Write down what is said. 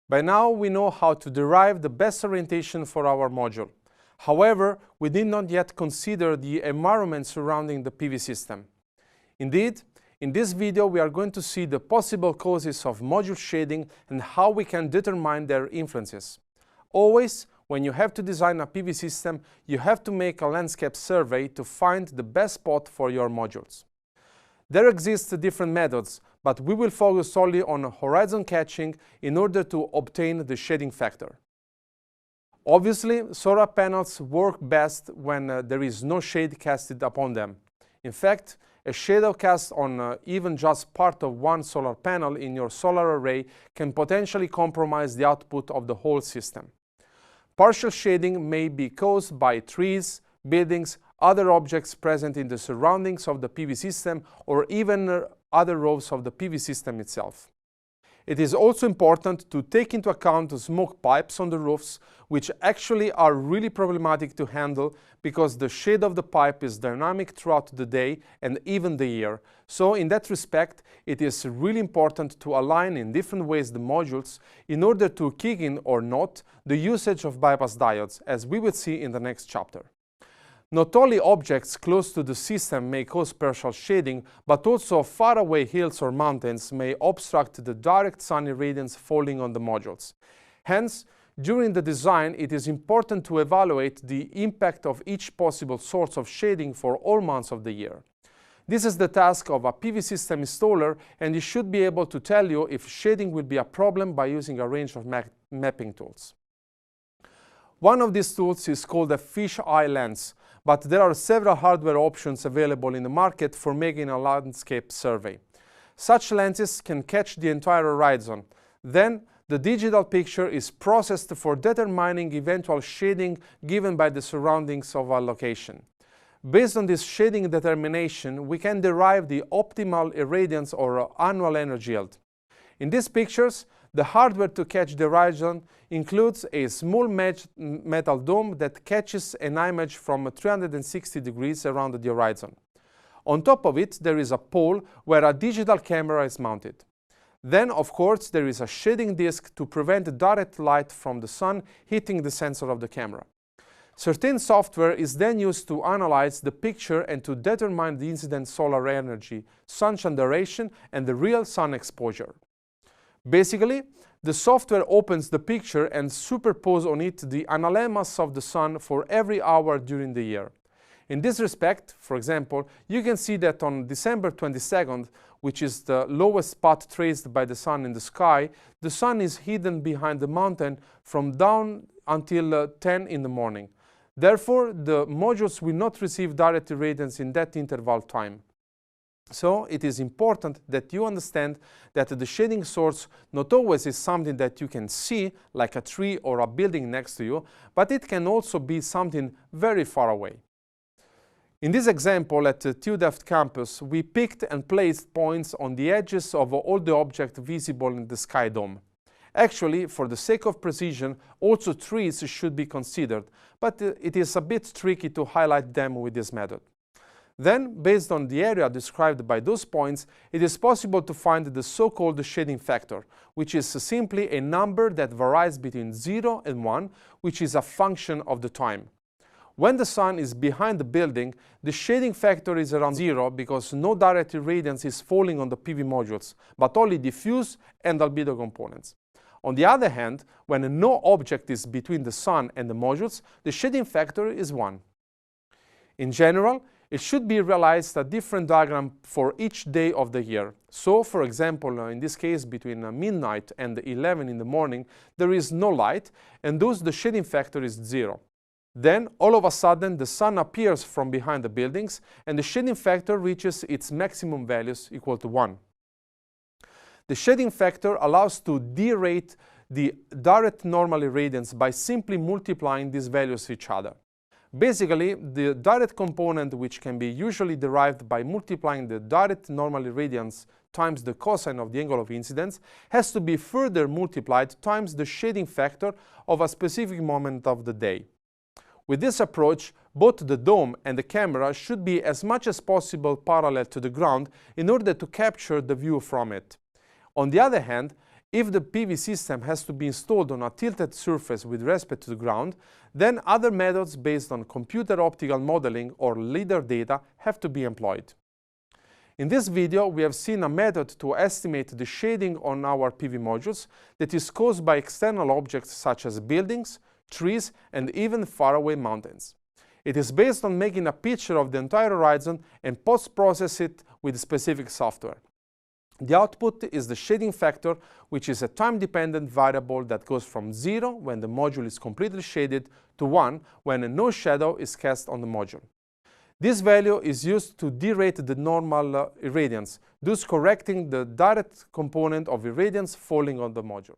By now we know how to derive the best orientation for our module. However, we did not yet consider the environment surrounding the PV system. Indeed, in this video we are going to see the possible causes of module shading and how we can determine their influences. Always, when you have to design a PV system, you have to make a landscape survey to find the best spot for your modules. There exist different methods, but we will focus solely on horizon catching in order to obtain the shading factor. Obviously, solar panels work best when there is no shade casted upon them. In fact, a shadow cast on even just part of one solar panel in your solar array can potentially compromise the output of the whole system. Partial shading may be caused by trees, buildings, other objects present in the surroundings of the PV system, or even other rows of the PV system itself. It is also important to take into account the smoke pipes on the roofs, which actually are really problematic to handle because the shade of the pipe is dynamic throughout the day and even the year. So in that respect, it is really important to align in different ways the modules in order to kick in or not the usage of bypass diodes, as we will see in the next chapter. Not only objects close to the system may cause partial shading, but also faraway hills or mountains may obstruct the direct sun irradiance falling on the modules. Hence, during the design, it is important to evaluate the impact of each possible source of shading for all months of the year. This is the task of a PV system installer, and it should be able to tell you if shading will be a problem by using a range of mapping tools. One of these tools is called a fisheye lens, but there are several hardware options available in the market for making a landscape survey. Such lenses can catch the entire horizon. Then, the digital picture is processed for determining eventual shading given by the surroundings of a location. Based on this shading determination, we can derive the optimal irradiance or annual energy yield. In these pictures, the hardware to catch the horizon includes a small metal dome that catches an image from 360 degrees around the horizon. On top of it, there is a pole where a digital camera is mounted. Then, of course, there is a shading disc to prevent direct light from the sun hitting the sensor of the camera. Certain software is then used to analyze the picture and to determine the incident solar energy, sunshine duration, and the real sun exposure. Basically, the software opens the picture and superposes on it the analemmas of the sun for every hour during the year. In this respect, for example, you can see that on December 22nd, which is the lowest spot traced by the sun in the sky, the sun is hidden behind the mountain from dawn until 10 in the morning. Therefore, the modules will not receive direct irradiance in that interval time. So, it is important that you understand that the shading source not always is something that you can see, like a tree or a building next to you, but it can also be something very far away. In this example at the TU Delft campus, we picked and placed points on the edges of all the objects visible in the sky dome. Actually, for the sake of precision, also trees should be considered, but it is a bit tricky to highlight them with this method. Then, based on the area described by those points, it is possible to find the so-called shading factor, which is simply a number that varies between 0 and 1, which is a function of the time. When the sun is behind the building, the shading factor is around 0 because no direct irradiance is falling on the PV modules, but only diffuse and albedo components. On the other hand, when no object is between the sun and the modules, the shading factor is 1. In general, it should be realized a different diagram for each day of the year. So, for example, in this case, between midnight and 11 in the morning, there is no light, and thus the shading factor is 0. Then, all of a sudden, the sun appears from behind the buildings, and the shading factor reaches its maximum values equal to 1. The shading factor allows to derate the direct normal irradiance by simply multiplying these values each other. Basically, the direct component, which can be usually derived by multiplying the direct normal irradiance times the cosine of the angle of incidence, has to be further multiplied times the shading factor of a specific moment of the day. With this approach, both the dome and the camera should be as much as possible parallel to the ground in order to capture the view from it. On the other hand, If the PV system has to be installed on a tilted surface with respect to the ground, then other methods based on computer optical modeling or LIDAR data have to be employed. In this video, we have seen a method to estimate the shading on our PV modules that is caused by external objects such as buildings, trees, and even faraway mountains. It is based on making a picture of the entire horizon and post-process it with specific software. The output is the shading factor, which is a time-dependent variable that goes from 0 when the module is completely shaded to 1 when no shadow is cast on the module. This value is used to derate the normal irradiance, thus correcting the direct component of irradiance falling on the module.